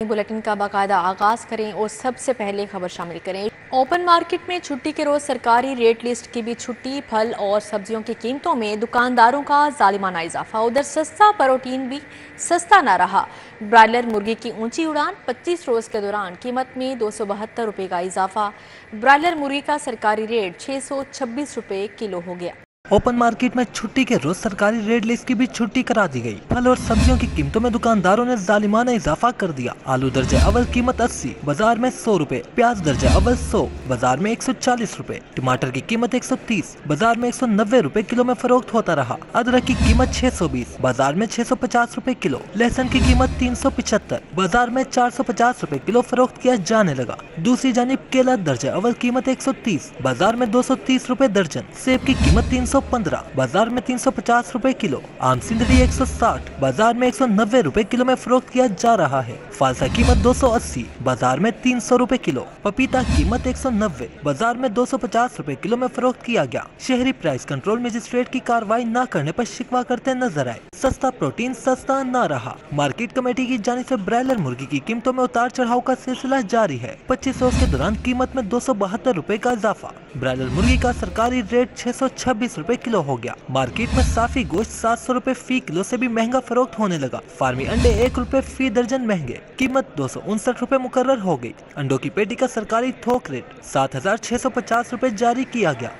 Bulletin का बाकायदा आगाज करें और सबसे पहले खबर शामिल करें। ओपन मार्केट में छुट्टी के रोज सरकारी रेट लिस्ट की भी छुट्टी। फल और सब्जियों की कीमतों में दुकानदारों का जालिमाना इजाफा। उधर सस्ता प्रोटीन भी सस्ता न रहा। ब्रायलर मुर्गी की ऊंची उड़ान। 25 रोज के दौरान कीमत में 272 रुपये का इजाफा। ब्रायलर मुर्गी का सरकारी रेट 626 रुपये किलो हो गया। ओपन मार्केट में छुट्टी के रोज सरकारी रेट लिस्ट की भी छुट्टी करा दी गई। फल और सब्जियों की कीमतों में दुकानदारों ने जालिमाना इजाफा कर दिया। आलू दर्जे अव्वल कीमत 80, बाजार में 100 रुपए। प्याज दर्जे अव्वल 100, बाजार में 140 रुपए। टमाटर की कीमत 130, बाजार में 190 रुपए किलो में फरोख्त होता रहा। अदरक की कीमत 620, बाजार में 650 रुपए किलो। लहसुन की कीमत 375, बाजार में 450 रुपए किलो फरोख्त किया जाने लगा। दूसरी जानिब केला दर्जे अव्वल कीमत 130, बाजार में 230 रुपए दर्जन। सेब की कीमत 315, बाजार में 350 रुपए किलो। आम सिंदड़ी 160, बाजार में 190 रुपए किलो में फरोख्त किया जा रहा है। फालसा कीमत 280, बाजार में 300 रुपए किलो। पपीता कीमत 190, बाजार में 250 रुपए किलो में फरोख्त किया गया। शहरी प्राइस कंट्रोल मजिस्ट्रेट की कार्रवाई न करने पर शिकवा करते नजर आए। सस्ता प्रोटीन सस्ता न रहा। मार्केट कमेटी की जानिब से ब्रायलर मुर्गी की कीमतों में उतार चढ़ाव का सिलसिला जारी है। 25 रोज के दौरान कीमत में 272 रुपए का इजाफा। ब्रायलर मुर्गी का सरकारी रेट 626 रुपए किलो हो गया। मार्केट में साफी गोश्त 700 रुपए फी किलो से भी महंगा फरोख्त होने लगा। फार्मी अंडे 1 रुपए फी दर्जन महंगे। कीमत 259 रुपए मुकर्रर हो गई। अंडों की पेटी का सरकारी थोक रेट 7650 रुपए जारी किया गया।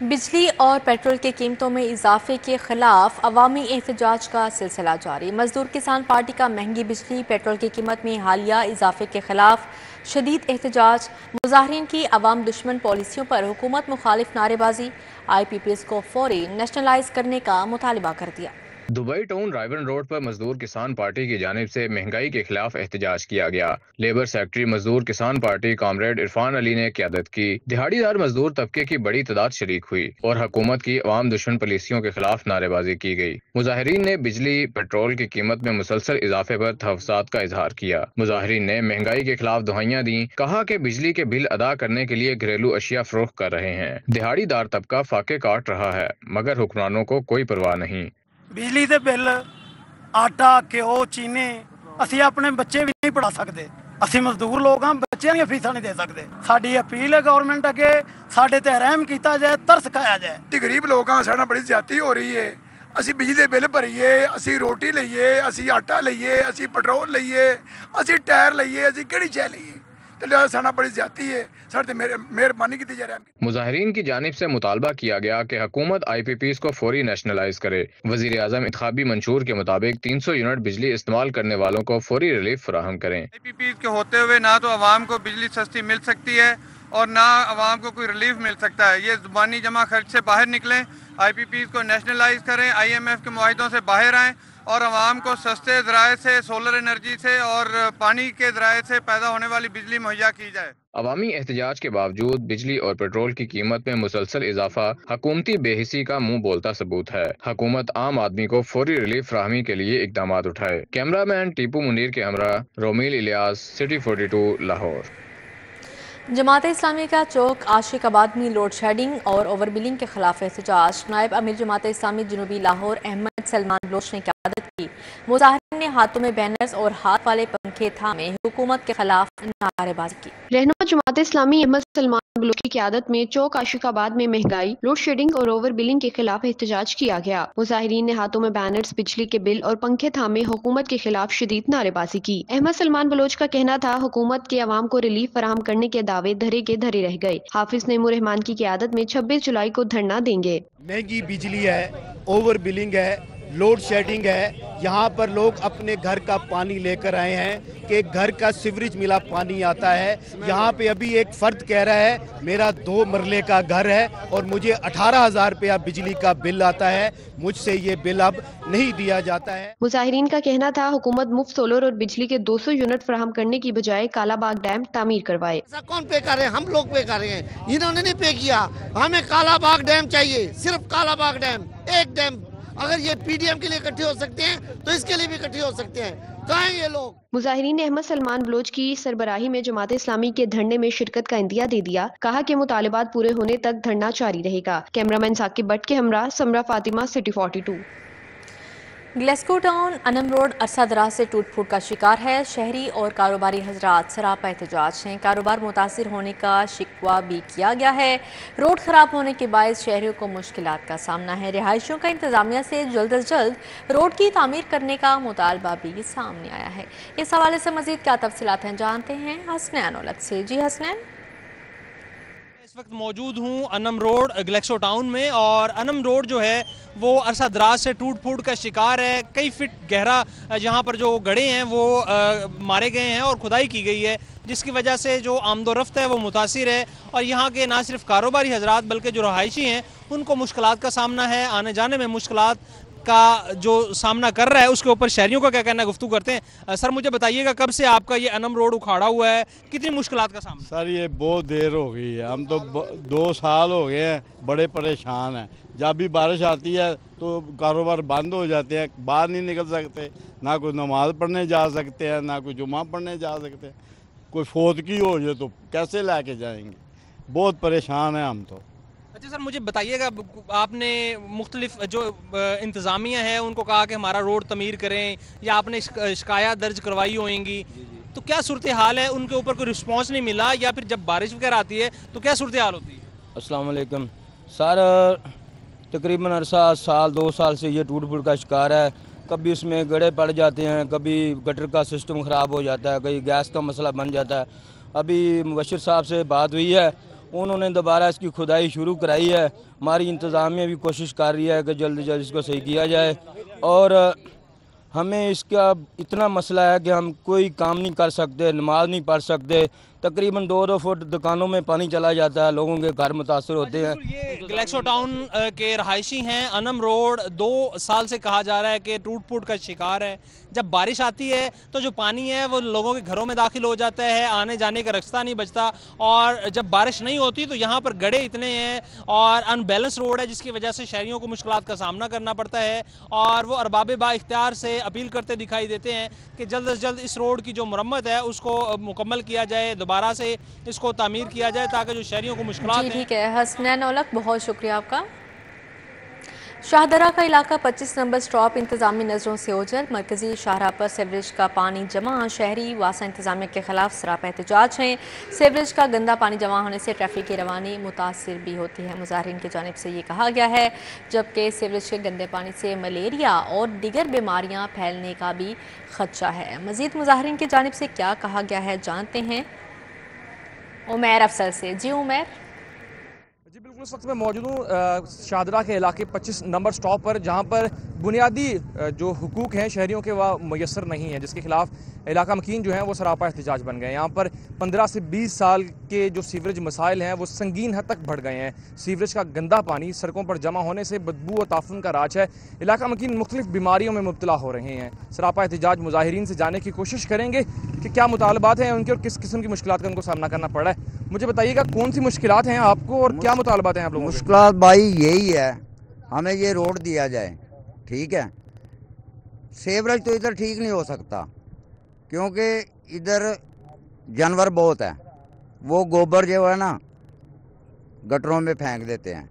बिजली और पेट्रोल की कीमतों में इजाफे के खिलाफ अवामी एहतजाज का सिलसिला जारी। मजदूर किसान पार्टी का महंगी बिजली पेट्रोल की कीमत में हालिया इजाफे के खिलाफ शदीद एहतजाज। मुजाहिरीन की अवाम दुश्मन पॉलिसियों पर हुकूमत मुखालिफ नारेबाजी। IPPs को फौरी नेशनलाइज करने का मुतालबा कर दिया। दुबई टाउन रायवन रोड पर मजदूर किसान पार्टी की जानिब से महंगाई के खिलाफ एहतजाज किया गया। लेबर सेक्रेटरी मजदूर किसान पार्टी कॉमरेड इरफान अली ने क़यादत की। दिहाड़ीदार मजदूर तबके की बड़ी तादाद शरीक हुई और हुकूमत की अवाम दुश्मन पॉलिसियों के खिलाफ नारेबाजी की गई। मुजाहिरीन ने बिजली पेट्रोल की कीमत में मुसलसल इजाफे पर तहफ़्फ़ुज़ात का इजहार किया। मुजाहिरीन ने महंगाई के खिलाफ दुहाइयां दी। कहा कि बिजली के बिल अदा करने के लिए घरेलू अशिया फरोख्त कर रहे हैं। दिहाड़ीदार तबका फाके काट रहा है मगर हुक्मरानों को कोई परवाह नहीं। बिजली ਦੇ ਬਿੱਲ ਆਟਾ ਘਿਓ ਚੀਨੀ ਅਸੀਂ ਆਪਣੇ ਬੱਚੇ ਵੀ ਨਹੀਂ ਪੜਾ ਸਕਦੇ। ਅਸੀਂ ਮਜ਼ਦੂਰ ਲੋਕ ਹਾਂ, ਬੱਚਿਆਂ ਦੀਆਂ ਫੀਸਾਂ ਨਹੀਂ ਦੇ ਸਕਦੇ। ਸਾਡੀ ਅਪੀਲ ਹੈ ਗਵਰਨਮੈਂਟ ਅੱਗੇ ਸਾਡੇ ਤੇ ਰਹਿਮ ਕੀਤਾ ਜਾਏ, ਤਰਸ ਖਾਇਆ ਜਾਏ। ਤੇ ਗਰੀਬ ਲੋਕਾਂ ਸਾਡੇ ਨਾਲ ਬੜੀ ਜ਼ਿਆਦਤੀ ਹੋ ਰਹੀ ਹੈ। ਅਸੀਂ ਬਿਜਲੀ ਦੇ ਬਿੱਲ ਭਰੀਏ, ਅਸੀਂ ਰੋਟੀ ਲਈਏ, ਅਸੀਂ ਆਟਾ ਲਈਏ, ਅਸੀਂ ਪੈਟਰੋਲ ਲਈਏ, ਅਸੀਂ ਟਾਇਰ ਲਈਏ, ਅਸੀਂ ਕਿਹੜੀ ਚੀਜ਼ ਲਈਏ। मुजाहिरीन की जानिब से मुतालबा किया गया कि हुकूमत IPPs को फौरी नेशनलाइज करे। वजीर आज़म इंतखाबी मंशूर के मुताबिक 300 यूनिट बिजली इस्तेमाल करने वालों को फौरी रिलीफ फराहम करें। IPPs के होते हुए ना तो आवाम को बिजली सस्ती मिल सकती है और ना आवाम को कोई रिलीफ मिल सकता है। ये ज़ुबानी जमा खर्च से बाहर निकलें, IPPs को नेशनलाइज करें, IMF के मुआहिदों से बाहर आएँ और आवाम को सस्ते ज़राए से, सोलर एनर्जी से और पानी के ज़राए से पैदा होने वाली बिजली मुहैया की जाए। अवामी एहतजाज के बावजूद बिजली और पेट्रोल की कीमत में मुसलसल इजाफा हुकूमती बेहिसी का मुंह बोलता सबूत है। हुकूमत आम आदमी को फौरी रिलीफ फराहमी के लिए इकदाम उठाए। कैमरामैन टीपू मुनीर के हमरा रोमिल इलियास, सिटी 42 लाहौर। जमात इस्लामी का चौक आशिकाबाद में लोड शेडिंग और ओवर बिलिंग के खिलाफ एहतजाज। नायब अमीर जमात इस्लामी जनूबी लाहौर अहमद सलमान बलोच ने क़यादत की। मुजाहिरीन ने हाथों में बैनर्स और हाथ वाले पंखे थामे हुकूमत के खिलाफ नारेबाजी की। रहनुमा जमात इस्लामी अहमद सलमान बलोच की क़यादत में चौक आशिकाबाद में महंगाई, लोड शेडिंग और ओवर बिलिंग के खिलाफ एहतजाज किया गया। मुजाहिरीन ने हाथों में बैनर्स, बिजली के बिल और पंखे थामे हुकूमत के खिलाफ शदीद नारेबाजी की। अहमद सलमान बलोच का कहना था हुकूमत के अवाम को रिलीफ फराहम करने के दावे धरे के धरे रह गए। हाफिज नईमुर रहमान की क़यादत में 26 जुलाई को धरना देंगे। महंगी बिजली है, ओवर बिलिंग है, लोड शेडिंग है। यहाँ पर लोग अपने घर का पानी लेकर आए हैं कि घर का सीवरेज मिला पानी आता है। यहाँ पे अभी एक फर्द कह रहा है मेरा 2 मरले का घर है और मुझे 18,000 रुपया बिजली का बिल आता है, मुझसे ये बिल अब नहीं दिया जाता है। मुजाहिरीन का कहना था हुकूमत मुफ्त सोलर और बिजली के 200 यूनिट फराहम करने की बजाय कालाबाग डैम तामीर करवाए। ऐसा कौन पे कर रहे हैं? हम लोग पे कर रहे हैं, इन्होंने नहीं पे किया। हमें कालाबाग डैम चाहिए, सिर्फ कालाबाग डैम, एक डैम। अगर ये PDM के लिए इकट्ठे हो सकते हैं तो इसके लिए भी इकट्ठे हो सकते हैं। कहाँ हैं ये लोग? मुजाहिरीन ने अहमद सलमान बलोच की सरबराही में जमात इस्लामी के धरने में शिरकत का इंदिया दे दिया। कहा कि मुतालिबात पूरे होने तक धरना जारी रहेगा। कैमरामैन साकिब बट के हमरा Samra Fatima, city 42। Glasgow town Anam road अरसा दराज से टूट फूट का शिकार है। शहरी और कारोबारी हजरात सरापा एहतजाज हैं। कारोबार मुतासिर होने का शिकवा भी किया गया है। रोड खराब होने के बायस शहरियों को मुश्किलात का सामना है। रिहायशियों का इंतजामिया से जल्द अज जल्द रोड की तामीर करने का मुतालबा भी सामने आया है। इस हवाले से मजीद क्या तफसीलात हैं जानते हैं हसनैन औलख से। जी हसनैन। इस वक्त मौजूद हूँ अनम रोड ग्लेक्सो टाउन में, और अनम रोड जो है वो अरसा दराज से टूट फूट का शिकार है। कई फीट गहरा यहाँ पर जो गड्ढे हैं वो मारे गए हैं और खुदाई की गई है, जिसकी वजह से जो आमदोरफ्त है वो मुतासिर है। और यहाँ के ना सिर्फ कारोबारी हजरात बल्कि जो रहायशी हैं उनको मुश्किलात का सामना है, आने जाने में मुश्किलात का जो सामना कर रहा है उसके ऊपर शहरियों का क्या कहना है, गुफ्तगू करते हैं। सर मुझे बताइएगा, कब से आपका ये अनम रोड उखाड़ा हुआ है, कितनी मुश्किलात का सामना? सर ये बहुत देर हो गई है, हम तो 2 साल हो गए हैं, बड़े परेशान हैं। जब भी बारिश आती है तो कारोबार बंद हो जाते हैं, बाहर नहीं निकल सकते, ना कोई नमाज पढ़ने जा सकते हैं, ना कोई जुमा पढ़ने जा सकते हैं। कोई फौतगी हो जाए तो कैसे लेके जाएंगे, बहुत परेशान हैं हम तो। अच्छा सर मुझे बताइएगा, आपने मुख्तलिफ जो इंतज़ामिया है उनको कहा कि हमारा रोड तमीर करें, या आपने शिकायत दर्ज करवाई होंगी, तो क्या सूरत हाल है? उनके ऊपर कोई रिस्पॉन्स नहीं मिला, या फिर जब बारिश वगैरह आती है तो क्या सूरत हाल होती है? अस्सलाम वालेकुम सर, तकरीबन अरसा साल 2 साल से ये टूट फूट का शिकार है। कभी उसमें गड्ढे पड़ जाते हैं, कभी गटर का सिस्टम ख़राब हो जाता है, कभी गैस का मसला बन जाता है। अभी मुबशिर साहब से बात हुई है, उन्होंने दोबारा इसकी खुदाई शुरू कराई है। हमारी इंतज़ामिया भी कोशिश कर रही है कि जल्द से जल्द इसको सही किया जाए। और हमें इसका इतना मसला है कि हम कोई काम नहीं कर सकते, नमाज नहीं पढ़ सकते। तकरीबन 2-2 फुट दुकानों में पानी चला जाता है, लोगों के घर मुतासर होते हैं। ये ग्लेक्सो टाउन के रहायशी हैं। अनम रोड 2 साल से कहा जा रहा है कि टूट फूट का शिकार है। जब बारिश आती है तो जो पानी है वो लोगों के घरों में दाखिल हो जाता है, आने जाने का रास्ता नहीं बचता। और जब बारिश नहीं होती तो यहाँ पर गड्ढे इतने हैं और अनबैलेंस रोड है, जिसकी वजह से शहरियों को मुश्किलात का सामना करना पड़ता है। और वो अरबाब बाइख्तियार से अपील करते दिखाई देते हैं कि जल्द से जल्द इस रोड की जो मरम्मत है उसको मुकम्मल किया जाए, दोबारा से इसको तामीर किया जाए, ताकि जो शहरियों को मुश्किलात हैं। ठीक है हसनैन औलख, बहुत शुक्रिया आपका। शाहदरा का इलाका 25 नंबर स्टॉप इंतजामी नजरों से ओझल। मरकजी शाहराह पर सीवरेज का पानी जमा, शहरी वासा इंतजामिया के खिलाफ सरापा एहतजाज हैं। सीवरेज का गंदा पानी जमा होने से ट्रैफिक की रवानी मुतासिर भी होती है। मुजाहिरीन की जानिब से ये कहा गया है, जबकि सीवरेज के गंदे पानी से मलेरिया और दीगर बीमारियाँ फैलने का भी खदशा है। मजीद मुजाहिरीन की जानिब से क्या कहा गया है जानते हैं उमैर अफसर से। जी उमैर। जी बिल्कुल, इस वक्त मैं मौजूद हूँ शाहदरा के इलाके 25 नंबर स्टॉप पर, जहाँ पर बुनियादी जो हुकूक हैं शहरियों के वह मैसर नहीं है, जिसके खिलाफ इलाका मकीन जो हैं वो सरापा एहतजाज बन गए। यहाँ पर 15 से 20 साल के जो सीवरेज मसाइल हैं वो संगीन हद तक बढ़ गए हैं। सीवरेज का गंदा पानी सड़कों पर जमा होने से बदबू और ताफुन का राज है। इलाका मकीन मुख्तलिफ बीमारियों में मुब्तला हो रहे हैं। सरापा एहतजाज मुजाहिरीन से जानने की कोशिश करेंगे कि क्या मुतालबात हैं उनके और किस किस्म की मुश्किलात का उनको सामना करना पड़ रहा है। मुझे बताइएगा, कौन सी मुश्किलात हैं आपको और क्या मुतालबात हैं आप लोगों के? मुश्किलात भाई यही है, हमें ये रोड दिया जाए, ठीक है। सीवरेज तो इधर ठीक नहीं हो सकता क्योंकि इधर जानवर बहुत है, वो गोबर जो है ना गटरों में फेंक देते हैं।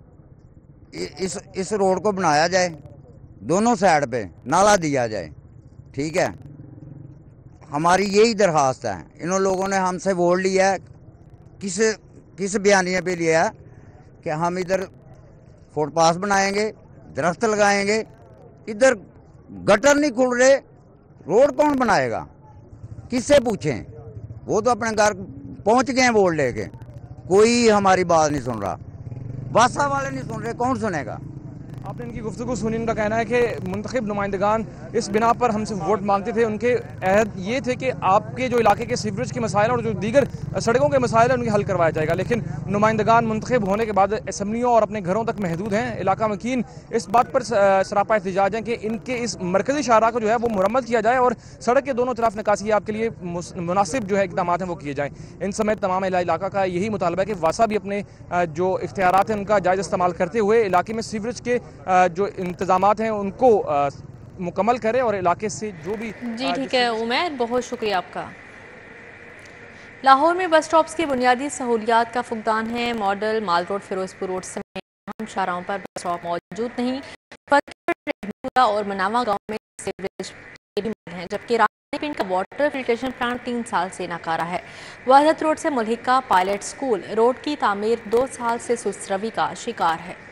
इस रोड को बनाया जाए, दोनों साइड पे नाला दिया जाए, ठीक है। हमारी यही दरख्वास्त है। इन लोगों ने हमसे वोट लिया है, किस बयानिए पे लिया है कि हम इधर फुटपाथ बनाएंगे, दरख्त लगाएंगे। इधर गटर नहीं खुल रहे, रोड कौन बनाएगा, किससे पूछें? वो तो अपने घर पहुंच गए हैं वोट लेके, कोई हमारी बात नहीं सुन रहा। वासा वाले नहीं सुन रहे, कौन सुनेगा? आपने इनकी गुफ्तगू सुनी। इनका कहना है कि मुंतखब नुमाइंदगान इस बिना पर हमसे वोट मांगते थे। उनके अहद ये थे कि आपके जो इलाके के सीवरेज के मसाइल और जो दीगर सड़कों के मसाइल हैं उनके हल करवाया जाएगा। लेकिन नुमाइंदगान मुंतखब होने के बाद असम्बलियों और अपने घरों तक महदूद हैं। इलाका मकीन इस बात पर सरापा एहतजाज है कि इनके इस मरकजी शाहराह को जो है वो मुरम्मत किया जाए और सड़क के दोनों तरफ निकासी आपके लिए मुनासिब जो है इक़दाम हैं वो किए जाएँ। इन समेत तमाम इलाका का यही मुतालबा है कि वासा भी अपने जो इख्तियारात हैं उनका जायज़ इस्तेमाल करते हुए इलाके में सीवरेज के जो इंतजामात हैं उनको मुकम्मल करे और इलाके से जो भी। जी ठीक है उमैर, बहुत शुक्रिया आपका। लाहौर में बस स्टॉप्स की बुनियादी सहूलियात का फुकदान है। मॉडल, माल रोड, फिरोजपुर रोड समेत अहम शाहराहों पर बस स्टॉप मौजूद नहीं। और मनावा गाँव में सीवरेज के भी मौजूद हैं, जबकि रानी पिंड का वाटर फिल्ट्रेशन प्लांट 3 साल से नाकारा है। वहदत रोड से मुल्हिका पायलट स्कूल रोड की तामीर 2 साल से सुस्त रवि का शिकार है।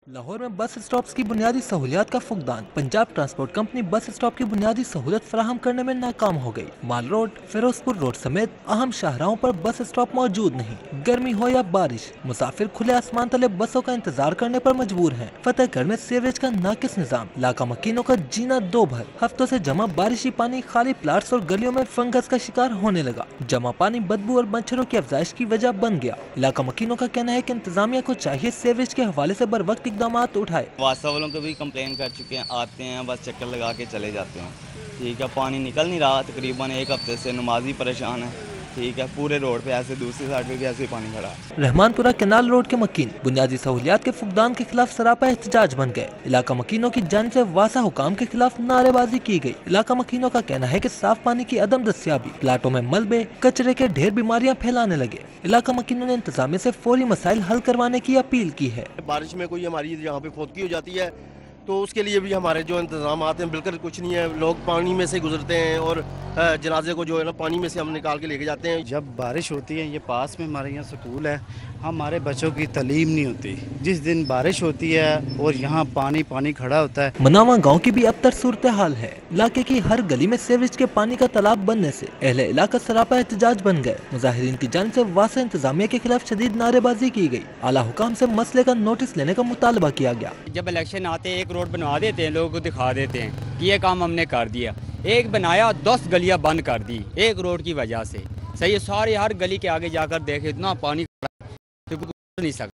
लाहौर में बस स्टॉप्स की बुनियादी सहूलियात का फुकदान। Punjab transport company bus stop की बुनियादी सहूलत फराहम करने में नाकाम हो गई। माल रोड, फिरोजपुर रोड समेत अहम शाहराहों पर बस स्टॉप मौजूद नहीं। गर्मी हो या बारिश, मुसाफिर खुले आसमान तले बसों का इंतजार करने पर मजबूर हैं। फतेहगढ़ में सीवरेज का नाकिस निजाम, इलाका मकीनों का जीना दो भर। हफ्तों से जमा बारिशी पानी खाली प्लाट्स और गलियों में फंगस का शिकार होने लगा। जमा पानी बदबू और मच्छरों की अफजाइश की वजह बन गया। इलाका मकीनों का कहना है कि इंतजामिया को चाहिए सीवरेज के हवाले से बर वक्त इक़दामात उठाए। वासा वालों को भी कंप्लेन कर चुके हैं, आते हैं बस चक्कर लगा के चले जाते हैं। ठीक है, पानी निकल नहीं रहा, तकरीबन 1 हफ्ते से नमाजी परेशान है। ठीक है, पूरे रोड पे ऐसे, दूसरी साइड पे भी ऐसे पानी खड़ा है। रहमानपुरा केनाल रोड के मकीन बुनियादी सहूलियात के फुकदान के खिलाफ सरापा एहतजाज बन गए। इलाका मकीनों की जानिब से वासा हुकाम के खिलाफ नारेबाजी की गई। इलाका मकीनों का कहना है कि साफ पानी की अदम दस्तियाबी, प्लाटों में मलबे, कचरे के ढेर बीमारियां फैलाने लगे। इलाका मकीनों ने इंतजामिया से फौरी मसाइल हल करवाने की अपील की है। बारिश में कोई हमारी यहाँ पे फौतगी हो जाती है तो उसके लिए भी हमारे जो इंतजाम आते हैं बिल्कुल कुछ नहीं है। लोग पानी में से गुजरते हैं और जनाजे को जो है ना पानी में से हम निकाल के लेके जाते हैं। जब बारिश होती है, ये पास में हमारे यहाँ स्कूल है, हमारे बच्चों की तालीम नहीं होती। जिस दिन बारिश होती है और यहाँ पानी खड़ा होता है। मनावा गांव की भी अबतर सूरत हाल है। इलाके की हर गली में सीवरेज के पानी का तालाब बनने से अहले इलाका सरापा एहतजाज बन गए। मुजाहिरीन की जानिब से वासा इंतजामिया के खिलाफ शदीद नारेबाजी की गई। आला हुकाम से मसले का नोटिस लेने का मुतालबा किया गया। जब इलेक्शन आते एक रोड बनवा देते हैं, लोगों को दिखा देते हैं कि ये काम हमने कर दिया। एक बनाया, 10 गलियां बंद कर दी एक रोड की वजह से। सही है, सारी हर गली के आगे जाकर देखे इतना पानी नहीं सकता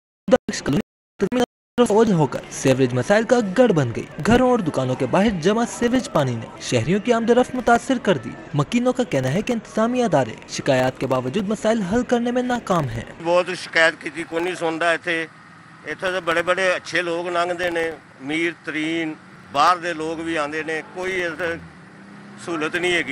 होकर सीवरेज मसाइल का गढ़ बन गई। घरों और दुकानों के बाहर जमा सीवरेज पानी ने शहरियों की आमदरफ्त मुतासिर कर दी। मकीनों का कहना है कि इंतजामी अदारे शिकायत के बावजूद मसाइल हल करने में नाकाम हैं। बहुत शिकायत की, कोई नहीं सुनता। इत्थे बड़े बड़े अच्छे लोग लंघते ने, अमीर तरीन बाहर दे लोग भी आते ने, कोई सहूलत नहीं है।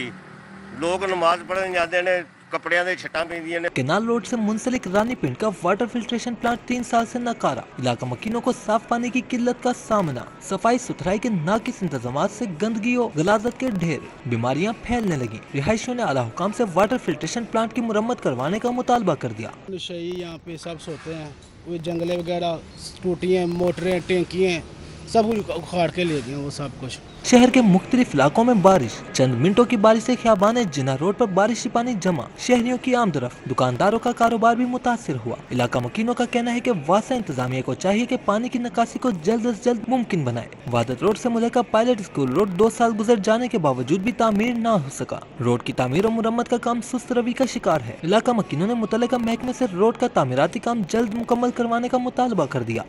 लोग नमाज पढ़ने जाते ने, कपड़ियां दे छट्टां पैंदियां ने। केनाल रोड से मुंसलिक रानी पिंड का वाटर फिल्ट्रेशन प्लांट 3 साल से नाकारा। इलाका मकीनों को साफ पानी की किल्लत का सामना, सफाई सुथराई के नाकिस इंतजामात से गंदगी और गलाजत के ढेर, बीमारियां फैलने लगी। रिहायशियों ने आला हुकाम से वाटर फिल्ट्रेशन प्लांट की मुरम्मत करवाने का मुतालबा कर दिया। यहाँ पे सब सोते हैं, वो जंगले वगैरह टूटियाँ, मोटरें, टैंकियाँ सब उखाड़ के ले गए वो सब कुछ। शहर के मुख्तलिफ इलाकों में बारिश, चंद मिनटों की बारिश से खियाबान जिना रोड पर बारिशी पानी जमा। शहरियों की आमदरफ्त, दुकानदारों का कारोबार भी मुतासिर हुआ। इलाका मकीनों का कहना है कि वासा इंतजामिया को चाहिए कि पानी की निकासी को जल्द से जल्द मुमकिन बनाए। वहदत रोड से मुल्हिका पायलट स्कूल रोड 2 साल गुजर जाने के बावजूद भी तामीर न हो सका। रोड की तामीर और मुरम्मत का काम सुस्त रवि का शिकार है। इलाका मकीनों ने मुतल्लिका महकमे से रोड का तामीराती काम जल्द मुकम्मल करवाने का मुतालबा कर दिया।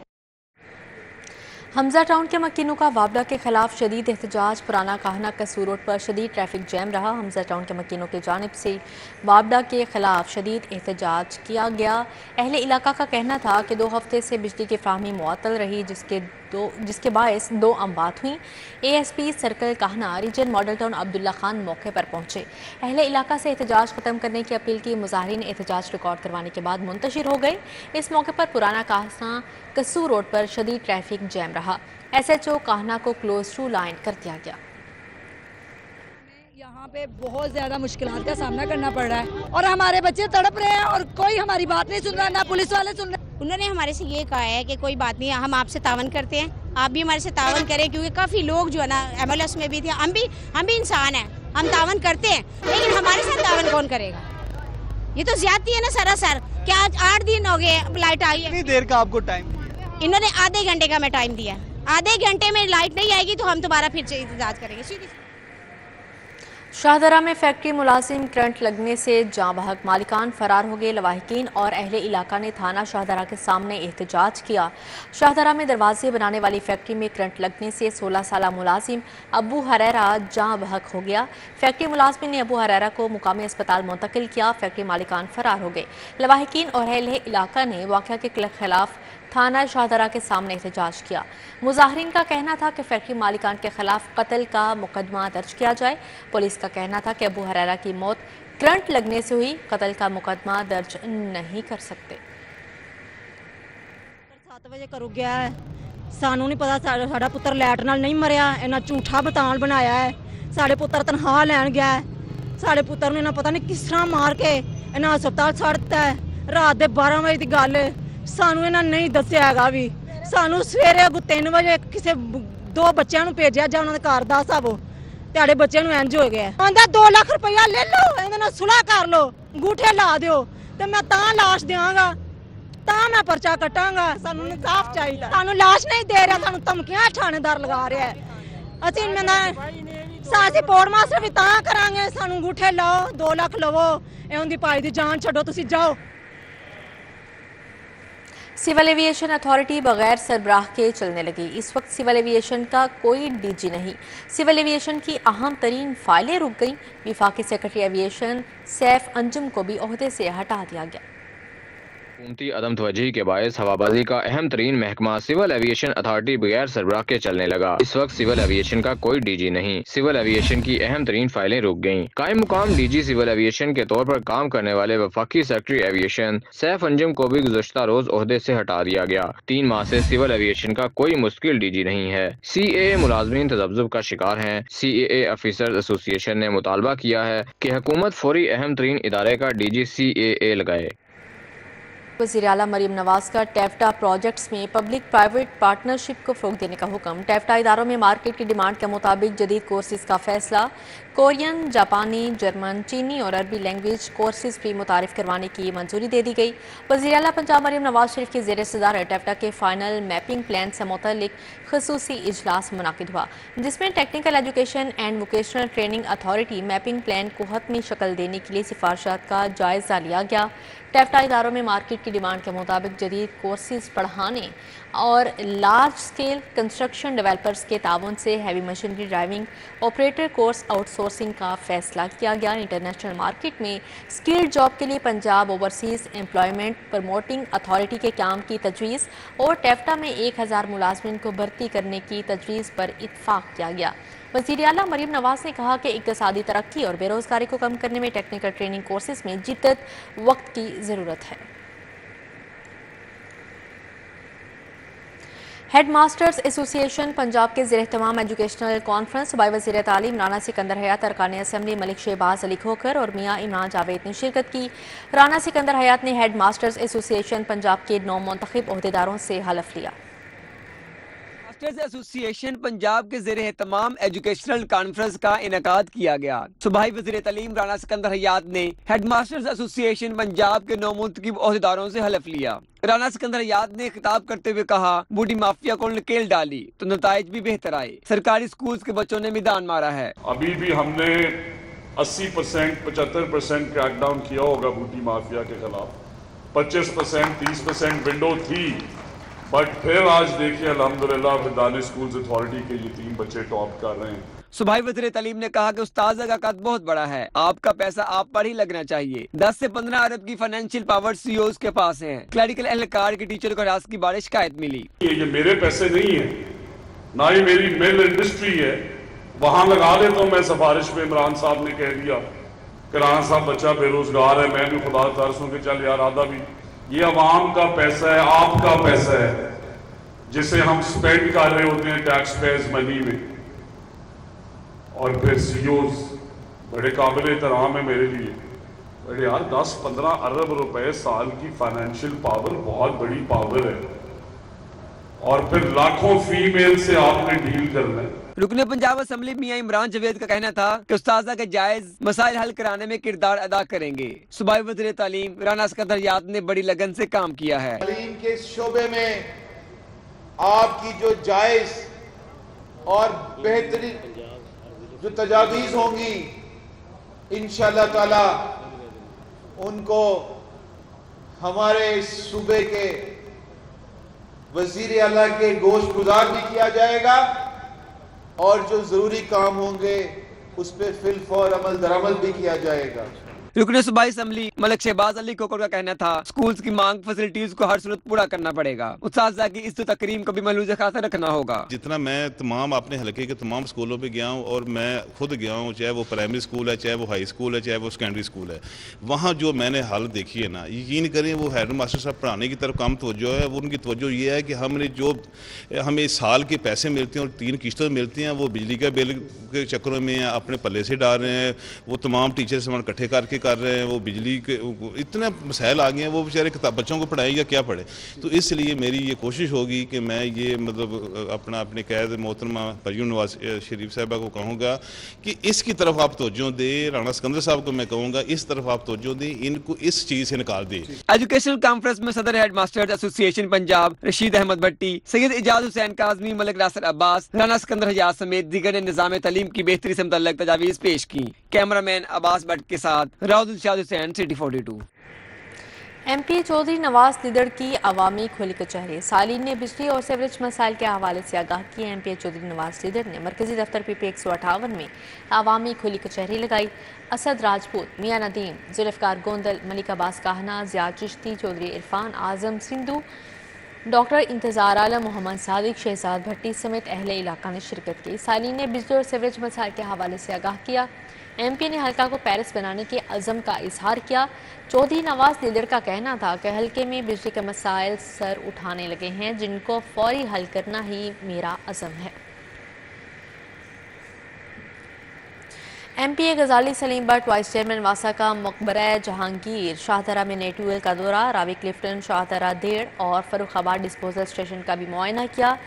हमजा टाउन के मकीनों का वाबडा के खिलाफ शदीद एहतजाज। पुराना काहना कसूर रोड पर शदीद ट्रैफिक जैम रहा। हमजा टाउन के मकीनों की जानिब से वाबडा के खिलाफ शदीद एहतजाज किया गया। अहले इलाका का कहना था कि 2 हफ्ते से बिजली की फ्राहमी मुअत्तल रही, जिसके बायस 2 अमवात हुई। ASP circle Kahna region model town Abdullah Khan मौके पर पहुंचे। अहले इलाका से एहतजाज खत्म करने की अपील की। मुजाहिरीन एहतजाज रिकॉर्ड करवाने के बाद मुंतशिर हो गए। इस मौके पर पुराना काहना कसूर रोड पर शदीद ट्रैफिक जैम रहा। SHO काहना को क्लोज टू लाइन कर दिया गया। यहाँ पे बहुत ज़्यादा मुश्किलात का सामना करना पड़ रहा है और हमारे बच्चे तड़प रहे हैं और कोई हमारी बात नहीं सुन रहा, ना पुलिस वाले सुन रहे। उन्होंने हमारे से ये कहा है कि कोई बात नहीं, हम आपसे तावन करते हैं, आप भी हमारे से तावन करें, क्योंकि काफ़ी लोग जो है ना MLS में भी थे, हम भी इंसान हैं, हम तावन करते हैं, लेकिन हमारे साथ तावन कौन करेगा? ये तो ज्यादती है ना सरासर। क्या आज 8 दिन हो गए लाइट आई है? कितनी देर का आपको टाइम? इन्होंने आधे घंटे का मैं टाइम दिया। आधे घंटे में लाइट नहीं आएगी तो हम दोबारा फिर से इंतजार करेंगे। सीधी शाहदरा में फैक्ट्री मुलाजिम करंट लगने से जाँ बहक, मालिकान फरार हो गए। लवाहिकीन और अहले इलाका ने थाना शाहदरा के सामने एहतजाज किया। शाहदरा में दरवाजे बनाने वाली फैक्ट्री में करंट लगने से 16 साला मुलाजिम अबू हरैरा जाँ बहक हो गया। फैक्ट्री मुलाजिम ने अबू हरैरा को मुकामी अस्पताल मुंतकिल किया। फैक्ट्री मालिकान फरार हो गए। लवाहिकीन और अहले इलाका ने वाक़या के खिलाफ थाना शाहदरा के सामने एहतजाज किया। मुजाहिरीन का कहना था कि फैक्ट्री मालिकान के खिलाफ कत्ल का मुकदमा दर्ज किया जाए। पुलिस का कहना था कि अबू हरैरा की मौत करंट लगने से हुई, कत्ल का मुकदमा दर्ज नहीं कर सकते। 7 बजे का रुक गया है ਸਾਨੂੰ ਨਹੀਂ ਪਤਾ ਸਾਡਾ ਪੁੱਤਰ ਲੈਟ ਨਾਲ ਨਹੀਂ ਮਰਿਆ, ਇਹਨਾਂ ਝੂਠਾ ਬਤਾਨ ਬਣਾਇਆ ਹੈ। ਸਾਡੇ ਪੁੱਤਰ ਤਨਖਾਹ ਲੈਣ ਗਿਆ ਹੈ, ਸਾਡੇ ਪੁੱਤਰ ਨੂੰ ਇਹਨਾਂ ਪਤਾ ਨਹੀਂ ਕਿਸ ਤਰ੍ਹਾਂ ਮਾਰ ਕੇ ਇਹਨਾਂ ਹਸਪਤਾਲ ਛੱਡਤਾ ਹੈ। ਰਾਤ ਦੇ 12 ਵਜੇ ਦੀ ਗੱਲ ਸਾਨੂੰ ਇਹਨਾਂ ਨਹੀਂ ਦੱਸਿਆ ਹੈਗਾ ਵੀ। ਸਾਨੂੰ ਸਵੇਰੇ 3 ਵਜੇ ਕਿਸੇ 2 ਬੱਚਿਆਂ ਨੂੰ ਭੇਜਿਆ ਜਾਂ ਉਹਨਾਂ ਦੇ ਘਰ ਦੱਸ ਆਵੋ ਤੁਹਾਡੇ ਬੱਚਿਆਂ ਨੂੰ ਇੰਜ ਹੋ ਗਿਆ। ਆਂਦਾ 2 ਲੱਖ ਰੁਪਇਆ ਲੈ ਲਓ, ਇਹਦੇ ਨਾਲ ਸੁਲ੍ਹਾ ਕਰ ਲਓ, ਅੰਗੂਠੇ ਲਾ ਦਿਓ ਤੇ ਮੈਂ ਤਾਂ ਲਾਸ਼ ਦਿਆਂਗਾ, ਤਾਂ ਮੈਂ ਪਰਚਾ ਕੱਟਾਂਗਾ। ਸਾਨੂੰ ਇਨਸਾਫ ਚਾਹੀਦਾ। ਸਾਨੂੰ ਲਾਸ਼ ਨਹੀਂ ਦੇ ਰਿਹਾ, ਸਾਨੂੰ ਧਮਕੀਆਂ ਥਾਣੇਦਾਰ ਲਗਾ ਰਿਹਾ। ਅਸੀਂ ਸਾਡੀ ਪੋਰਟ ਮਾਸਟਰ ਵੀ ਤਾਂ ਕਰਾਂਗੇ, ਸਾਨੂੰ ਅੰਗੂਠੇ ਲਾਓ, 2 ਲੱਖ ਲਵੋ, ਇਹ ਉਹਦੀ ਭਾਈ ਦੀ ਜਾਨ ਛੱਡੋ, ਤੁਸੀਂ ਜਾਓ। सिविल एविएशन अथॉरिटी बगैर सरबराह के चलने लगी। इस वक्त सिविल एविएशन का कोई डीजी नहीं। सिविल एविएशन की अहम तरीन फाइलें रुक गईं। विफाकी सेक्रेटरी एविएशन सैफ अंजुम को भी ओहदे से हटा दिया गया। हुकूमती अदम तवज्जुही के बायस हवाबाजी का अहम तरीन महकमा सिविल एविएशन अथॉरिटी बगैर सरबराह के चलने लगा। इस वक्त सिविल एविएशन का कोई डीजी नहीं। सिविल एविएशन की अहम तरीन फाइलें रुक गईं। कायम मुकाम डीजी सिविल एविएशन के तौर पर काम करने वाले वफाकी सेक्रेटरी एविएशन सैफ अंजुम को भी गुज़श्ता रोज ओहदे से हटा दिया गया। 3 माह से सिविल एविएशन का कोई मुस्तकिल डीजी नहीं है। CAA मुलाजमीन तज़ब्ज़ुब का शिकार हैं। CAA ऑफिसर्स एसोसिएशन ने मुतालबा किया है कि हुकूमत फौरी अहम तरीन इदारे का डीजी CAA लगाए। वज़ीर आला मरीम नवाज का टेफ्टा प्रोजेक्ट्स में पब्लिक प्राइवेट पार्टनरशिप को फ़रोग़ देने का हुक्म। टेफ्टा इदारों में मार्केट की डिमांड के मुताबिक जदीद कोर्सेज़ का फैसला। कोरियन, जापानी, जर्मन, चीनी और अरबी लैंग्वेज कोर्सेज़ भी मुतारिफ करवाने की मंजूरी दे दी गई। वज़ीर आला पंजाब मरीम नवाज शरीफ की ज़ेर सदारत टेफ्टा के फाइनल मैपिंग प्लान से मुतल्लिक ख़ुसूसी इजलास मुनाकिद हुआ, जिसमें technical education and vocational training authority mapping plan को हतमी शक्ल देने के लिए सिफारिशात का जायज़ा लिया गया। टेफ्टा इदारों में मार्केट की डिमांड के मुताबिक जदीद कोर्सेज पढ़ाने और लार्ज स्केल कंस्ट्रक्शन डेवलपर्स के ताउन से heavy machinery driving operator course outsourcing का फैसला किया गया। इंटरनेशनल मार्केट में स्किल्ड जॉब के लिए Punjab overseas employment promoting authority के काम की तजवीज़ और टेफ्टा में 1000 मुलाजमिन को भर्ती करने की तजवीज़ पर इत्फाक किया गया। वज़ीर आला मरीम नवाज ने कहा कि इक़्तिसादी तरक्की और बेरोज़गारी को कम करने में टेक्निकल ट्रेनिंग कोर्सेज में जिद्दत वक्त की ज़रूरत है। हेड मास्टर्स एसोसिएशन पंजाब के ज़ेर-ए-तमाम एजुकेशनल कॉन्फ्रेंस बाई वज़ीर तालीम राना सिकंदर हयात, अरकान असम्बली मलिक शहबाज अली खोखर और मियाँ इमरान जावेद ने शिरकत की। राना सिकंदर हयात ने हेड मास्टर्स एसोसिएशन पंजाब के 9 मुंतखब ओहदेदारों से हलफ लिया। मास्टर्स एसोसिएशन पंजाब के ज़ेरे तमाम एजुकेशनल कॉन्फ्रेंस का इनेकाद किया गया। सुबह वज़ीर तालीम राना सिकंदर हयात ने हेड मास्टर्स एसोसिएशन पंजाब के 9 मुंतखब ओहदेदारों से हलफ लिया। राना सिकंदर हयात ने खिताब करते हुए कहा, बूढ़ी माफिया को नकेल डाली तो नताइज भी बेहतर आए। सरकारी स्कूल के बच्चों ने मैदान मारा है। अभी भी हमने 80% 75% क्रैकडाउन किया होगा बूढ़ी माफिया के खिलाफ। 25% 30% विंडो थी, बट फिर आज देखिए अल्हम्दुलिल्लाह विदानी स्कूल्स अथॉरिटी के ये 3 बच्चे टॉप कर रहे हैं। सुबह वज़ीर तालीम ने कहा कि उस्ताद का कद बहुत बड़ा है, आपका पैसा आप पर ही लगना चाहिए। 10 से 15 अरब की फाइनेंशियल पावर CEOs के पास है। क्लरिकल एहलकार के टीचर को हरास की बारिश शिकायत मिली। ये मेरे पैसे नहीं है, ना ही मेरी मिल इंडस्ट्री है, वहाँ लगा देता हूँ मैं सिफारिश में। इमरान साहब ने कह दिया कि राना साहब बच्चा बेरोजगार है, मैं भी खुदा तरस हूँ कि चल यार आधा भी। ये अवाम का पैसा है, आपका पैसा है, जिसे हम स्पेंड कर रहे होते हैं टैक्स पेयर्स मनी में। और फिर CEOs बड़े काबिल एहतराम है मेरे लिए, बड़े यार 10-15 अरब रुपए साल की फाइनेंशियल पावर बहुत बड़ी पावर है, और फिर लाखों फीमेल से आपने डील करना है। रुकने पंजाब असम्बली मियाँ इमरान जावेद का कहना था कि उस्तादा के जायज मसाइल हल कराने में किरदार अदा करेंगे। सुबह वज़ीर तालीम राना सिकंदर हयात ने बड़ी लगन से काम किया है। तालीम के शोबे में आपकी जो जायज और बेहतरीन जो तजावीज़ होंगी, इंशाअल्लाह ताला उनको हमारे सूबे के वज़ीर आला के गोश गुजार भी किया जाएगा, और जो जरूरी काम होंगे उस पर फिल फौर अमल दरामल भी किया जाएगा। रुकन सूबाई असम्बली मलिक शहबाज अली कोकर का कहना था स्कूल्स की मांग फैसिलिटीज को हर सूरत पूरा करना पड़ेगा। उस्ताद की इस तकरीम को भी मलूज़ खासा रखना होगा। जितना मैं तमाम अपने हलके के तमाम स्कूलों पे गया हूँ और मैं खुद गया हूँ, चाहे वो प्राइमरी स्कूल है, चाहे वो हाई स्कूल है, चाहे वो सेकेंडरी स्कूल है, वहाँ जो मैंने हालत देखी है ना, यकीन करें वो हेड मास्टर साहब पढ़ाने की तरफ कम तवज्जो है। वो उनकी तवज्जो ये है कि हमें साल के पैसे मिलते हैं और 3 किश्तों मिलती हैं, वो बिजली का बिल के चक्करों में अपने पल्ले से डाल रहे हैं। वो तमाम टीचर सामान इकट्ठे करके कर रहे हैं। वो बिजली के इतने मसाइल आ गए हैं, वो बेचारे बच्चों को पढ़ाएगा क्या पढ़े। तो इसलिए मेरी ये कोशिश होगी कि मैं ये मतलब अपने कैद मोहतरमा परवीन नवाज शरीफ साहबा को कहूँगा कि इसकी तरफ आप तवज्जो दें। राणा सिकंदर साहब को मैं कहूँगा इस तरफ आप तवज्जो दें, इनको इस चीज़ से निकाल दें। एजुकेशनल कॉन्फ्रेंस में सदर head masters association Punjab Rasheed Ahmad Bhatti, Syed Ijaz Hussain Kazmi, Malik Nasir Abbas, Rana Sikandar Hayat समेत दीगर ने निज़ाम तालीम की बेहतरी से मुतल्लिक़ तजावीज़ पेश की। कैमरामैन अब्बास भट्ट के साथ राउद शाद हुसैन, सिटी 42। MP चौधरी नवाज लिदड़ की अवामी खुली कचहरी। सालीन ने बिजली और सीवरेज मसाइल के हवाले से आगाह किया। MP चौधरी नवाज लिदड़ ने मरकजी दफ्तर PP 158 में अवामी खुली कचहरी लगाई। असद राजपूत, मियां नदीम, जुल्फ़िकार गोंदल, मलिक अब्बास काहना, ज़िया चिश्ती, चौधरी इरफान आजम सिंधु, डॉक्टर इंतजार आलम, मोहम्मद सादिक, शहजाद भट्टी समेत अहले इलाका ने शिरकत की। सालीन ने बिजली और सीवरेज मसाइल के हवाले से आगाह किया। MP ने हल्का को पेरिस बनाने के अज़म का इजहार किया। चौधरी नवाज लिदड़ का कहना था कि हल्के में बिजली के मसाइल सर उठाने लगे हैं, जिनको फौरी हल करना ही मेरा अज़म है। MPA गजाली सलीम बट वाइस चेयरमैन वासा का मकबरा जहांगीर शाहदरा में नए ट्यूबवेल का दौरा, रावी क्लिफ्टन, शाहदरा डेढ़ और फर्रुखाबाद डिस्पोजल स्टेशन का भी मुआयना किया।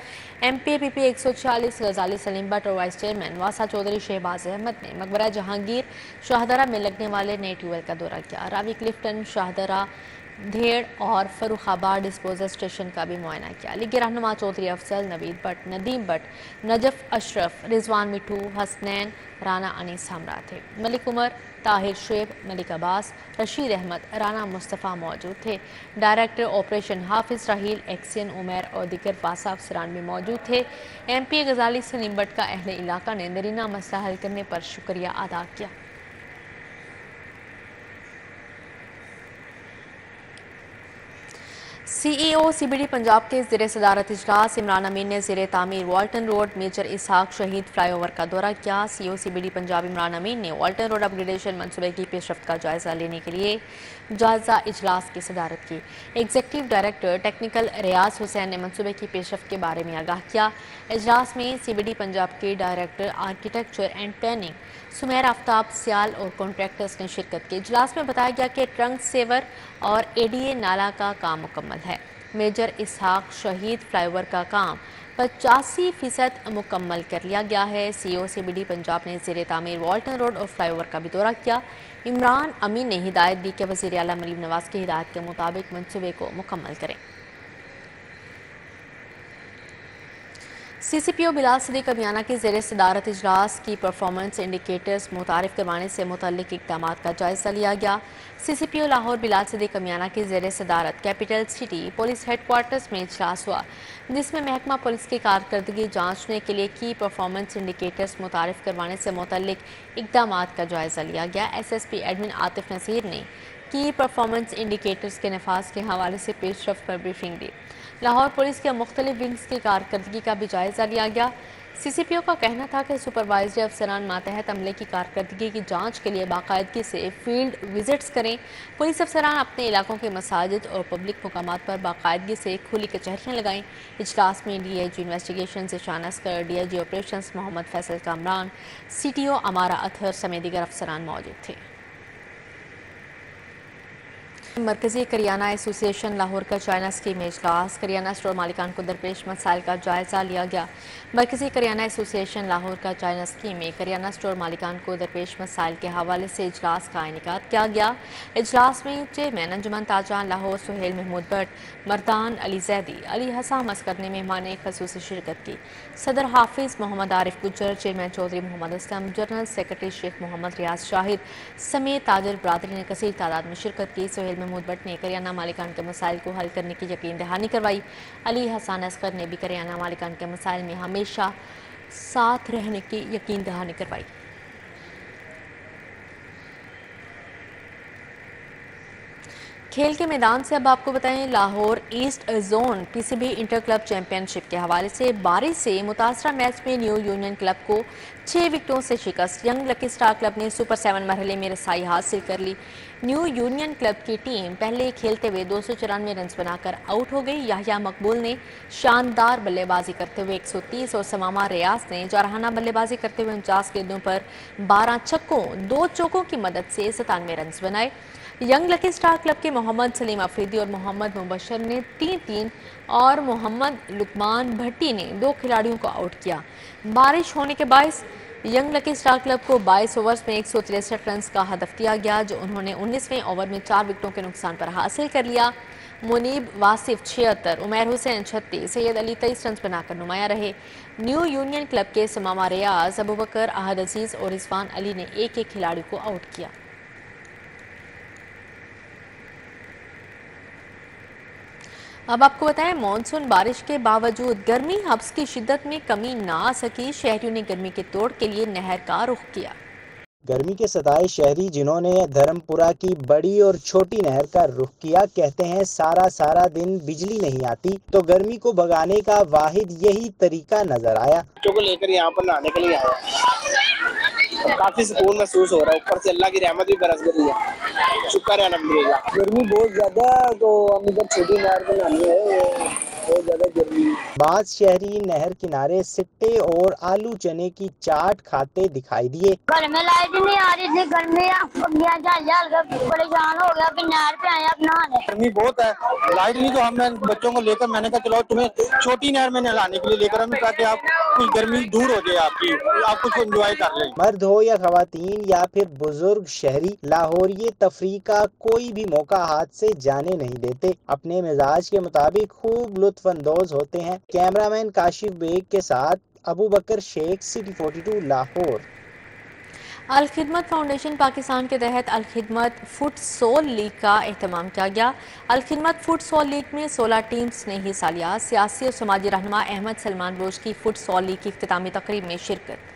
MPA PP 146 गजाली सलीम बट और वाइस चेयरमैन वासा चौधरी शहबाज अहमद ने मकबरा जहांगीर शाहदरा में लगने वाले नए ट्यूबवेल का दौरा किया। रावी क्लिफ्टन, शाहदरा धेड़ और फर्रुखाबाद डिस्पोजल स्टेशन का भी मुआयना किया। लीग रहनुमा चौधरी अफजल, नवीद बट, नदीम बट, नजफ अशरफ, रिजवान मिठू, हसनैन, राना अनीस हमरा थे। मलिक उमर, ताहिर शेब, मलिक अब्बास, रशीद अहमद, राना मुस्तफ़ा मौजूद थे। डायरेक्टर ऑपरेशन हाफिज राहील, एक्सियन उमर और दीगर वासा अफसरान भी मौजूद थे। MPA गजाली सलीम बट का अहले इलाका ने दरीना मसला हल करने पर शुक्रिया अदा किया। CEO CBD पंजाब के ज़ेरे सदारत इजलास इमरान अमीन ने ज़ेरे तामीर वाल्टन रोड मेजर इसहाक शहीद फ्लाईओवर का दौरा किया। CEO CBD पंजाब इमरान अमीन ने वाल्टन रोड अपग्रेडेशन मनसूबे की पेशरफ्त का जायजा लेने के लिए जायजा इजलास की सदारत की। एग्जीक्यूटिव डायरेक्टर टेक्निकल रियाज हुसैन ने मनसूबे की पेशरफ्त के बारे में आगाह किया। इजलास में CBD पंजाब के director architecture and planning Sumair Aftab Sial और कॉन्ट्रैक्टर्स ने शिरकत की। इजलास में बताया गया कि ट्रंक सेवर और ADA नाला का काम मुकम्मल है। मेजर इसहाक शहीद फ्लाईओवर का काम 85% मुकम्मल कर लिया गया है। CEO CBD पंजाब ने ज़ेरे तामीर वाल्टन रोड और फ्लाईओवर का भी दौरा किया। इमरान अमीन ने हिदायत दी कि वज़ीर आला मरीम नवाज की हिदायत के मुताबिक मनसूबे को मुकम्मल करें। CCPO बिलाल सदीक अबियाना की ज़ेरे सदारत इजलास की परफॉर्मेंस इंडिकेटर्स मुतारिफ करवाने से मुतल्लिक इक़दाम का जायज़ा लिया गया। CCPO लाहौर बिलाल सदीक अबियाना की ज़ेरे सदारत कैपिटल सिटी पुलिस हेडक्वार्टर्स में इजलास हुआ, जिसमें महकमा पुलिस की कारकर्दगी जांचने के लिए की परफॉर्मेंस इंडिकेटर्स मुतारिफ करवाने से मुतल्लिक इक़दाम का जायज़ा लिया गया। SSP एडमिन आतिफ नसीर ने की परफॉर्मेंस इंडिकेटर्स के नफाज के हवाले से पेशरफ्त पर ब्रीफिंग दी। लाहौर पुलिस के मुख्तलिफ विंग्स की कारकर्दगी का भी जायज़ा लिया गया। CCPO का कहना था कि सुपरवाइजरी अफसरान मातहत अमले की कारकर्दगी की जांच के लिए बाकायदगी से फील्ड विजिट्स करें। पुलिस अफसरान अपने इलाकों के मसाजिद और पब्लिक मकामात पर बाकायदगी से खुली कचहरियाँ लगाएं। इजलास में DIG investigation Ishan Asghar, DIG operations Mohammad Faisal Kamran, CTO Amara Athar समेत दीगर अफसरान मौजूद थे। मरकजी करियाना एसोसिएशन लाहौर का चाइना स्कीम में इजलास, करियाना स्टोर मालिकान को दरपेश मसाइल का जायजा लिया गया। मरकजी करियाना एसोसिएशन लाहौर का चाइना स्कीम में करियाना स्टोर मालिकान को दरपेश मसाइल के हवाले से इजलास का इनेकाद किया गया। इजलास में चेयरमैन अंजुमन ताजान लाहौर सुहेल महमूद भट्ट, मर्दान अली जैदी, अली हसन मस्कर ने मेहमान खसूसी शिरकत की। सदर Hafiz Muhammad Arif Gujjar, chairman Chaudhry Muhammad Aslam, general secretary Sheikh Muhammad Riaz Shahid समेत ताजर बरादरी ने कसीर तादाद में शिरकत की। सुहेल महमूद भट्ट ने करियाना मालिकान के मसाइल को हल करने की यकीन दहानी करवाई। अली हसन असगर ने भी करियाना मालिकान के मसाइल में हमेशा साथ रहने की यकीन दहानी करवाई। खेल के मैदान से अब आपको बताएं, Lahore east zone PCB inter club championship के हवाले से बारिश से मुतासरा मैच में न्यू यूनियन क्लब को 6 विकेटों से शिकस्त। यंग लकी स्टार क्लब ने सुपर 7 मरहले में रसाई हासिल कर ली। न्यू यूनियन क्लब की टीम पहले खेलते हुए 294 रन बनाकर आउट हो गई। याहिया मकबूल ने शानदार बल्लेबाजी करते हुए 130 और समामा रियाज ने जारहाना बल्लेबाजी करते हुए 49 गेंदों पर 12 छक्कों 2 चौकों की मदद से 97 रन बनाए। यंग लकी स्टार क्लब के मोहम्मद सलीम अफरीदी और मोहम्मद मुबशर ने 3-3 और मोहम्मद लुकमान भट्टी ने 2 खिलाड़ियों को आउट किया। बारिश होने के बायस यंग लकी स्टार क्लब को 22 ओवर्स में 163 रन का हदफ दिया गया, जो उन्होंने 19वें ओवर में 4 विकेटों के नुकसान पर हासिल कर लिया। मुनीब वासिफ 76, उमैर हुसैन 36, सैयद अली 23 रन बनाकर नुमाया रहे। न्यू यूनियन क्लब के समामा रियाज, अबू बकर, अहद अजीज और रिजवान अली ने एक खिलाड़ी को आउट किया। अब आपको बताएं, मानसून बारिश के बावजूद गर्मी हब्स की शिद्दत में कमी ना आ सकी। शहरियों ने गर्मी के तोड़ के लिए नहर का रुख किया। गर्मी के सताए शहरी जिन्होंने धर्मपुरा की बड़ी और छोटी नहर का रुख किया, कहते हैं सारा दिन बिजली नहीं आती तो गर्मी को भगाने का वाहिद यही तरीका नजर आया। बच्चों को लेकर यहाँ पर नहाने के लिए आया, काफी सुकून महसूस हो रहा है। ऊपर से अल्लाह की रहमत भी बरस गई है, शुक्र है अल्हम्दुलिल्लाह। गर्मी बहुत ज्यादा है तो हम इधर छोटी नहर पर नहाने हैं, बहुत ज्यादा गर्मी। बाद शहरी नहर किनारे सिट्टे और आलू चने की चाट खाते दिखाई दिए। घर में लाइट नहीं आ रही थी, गर्मी परेशान हो गया, फिर नहर पे आया नहाने। गर्मी बहुत है, लाइट नहीं तो हम बच्चों को लेकर मैंने कहा चलो तुम्हें छोटी नहर में नहलाने के लिए लेकर हम, ताकि आप कुछ गर्मी दूर हो जाए आपकी, आप कुछ एंजॉय कर लें। मर्द हो या खवातीन या फिर बुजुर्ग शहरी, लाहौरिये तफरी का कोई भी मौका हाथ से जाने नहीं देते। अपने मिजाज के मुताबिक खूब लुत्फ अंदोज होते हैं। कैमरामैन काशिफ बेग के साथ अबू बकर शेख, सिटी 42 लाहौर। अल खिदमत फाउंडेशन पाकिस्तान के तहत अल खिदमत फुटसॉल लीग का एहतमाम किया गया। अल खिदमत फुटसॉल लीग में 16 टीम्स ने हिस्सा लिया। सियासी और समाजी रहनुमा अहमद सलमान बलोच की फुटसॉल लीग की इख्तितामी तकरीब में शिरकत।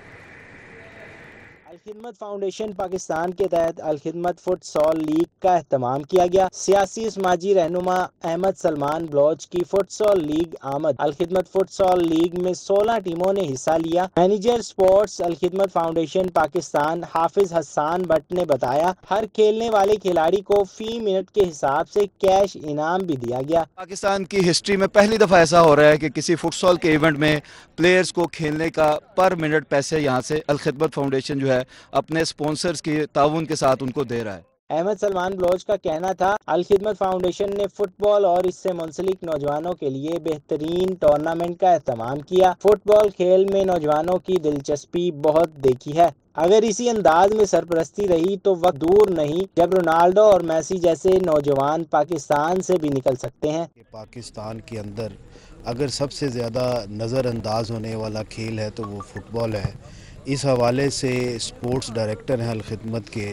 अल खिदमत फाउंडेशन पाकिस्तान के तहत अल खिदमत फुटसॉल लीग का एहतमाम किया गया। सियासी समाजी रहनुमा अहमद सलमान बलोच की फुटसॉल लीग आमद। अल खिदमत फुटसॉल लीग में 16 टीमों ने हिस्सा लिया। मैनेजर स्पोर्ट्स अल खिदमत फाउंडेशन पाकिस्तान हाफिज हसन भट्ट ने बताया, हर खेलने वाले खिलाड़ी को फी मिनट के हिसाब से कैश इनाम भी दिया गया। पाकिस्तान की हिस्ट्री में पहली दफा ऐसा हो रहा है कि किसी फुटसॉल के इवेंट में प्लेयर्स को खेलने का पर मिनट पैसे यहाँ से अल खिदमत फाउंडेशन जो है अपने स्पॉन्सर्स के ताउन के साथ उनको दे रहा है। अहमद सलमान बलोच का कहना था, अल खिदमत फाउंडेशन ने फुटबॉल और इससे मुंसलिक नौजवानों के लिए बेहतरीन टूर्नामेंट का एहतमाम किया। फुटबॉल खेल में नौजवानों की दिलचस्पी बहुत देखी है। अगर इसी अंदाज में सरपरस्ती रही तो वक्त दूर नहीं जब रोनाल्डो और मेसी जैसे नौजवान पाकिस्तान से भी निकल सकते हैं। पाकिस्तान के अंदर अगर सबसे ज़्यादा नज़रअंदाज होने वाला खेल है तो वो फुटबॉल है। इस हवाले से स्पोर्ट्स डायरेक्टर हैं अल खिदमत के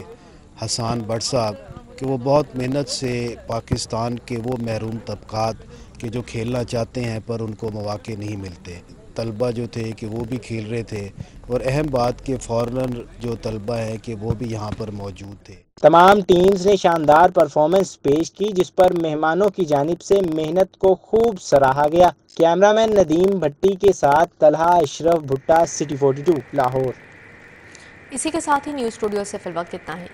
हसन भट्ट साहब कि वो बहुत मेहनत से पाकिस्तान के वो महरूम तबकात के जो खेलना चाहते हैं पर उनको मौके नहीं मिलते, तलबा जो थे कि वो भी खेल रहे थे, और अहम बात कि फॉरेनर जो तलबा हैं कि वो भी यहाँ पर मौजूद थे। तमाम टीम्स ने शानदार परफॉर्मेंस पेश की, जिस पर मेहमानों की जानिब से मेहनत को खूब सराहा गया। कैमरामैन नदीम भट्टी के साथ तलहा अशरफ भुट्टा, सिटी 42 लाहौर। इसी के साथ ही न्यूज़ स्टूडियो से फिलवक्त इतना ही।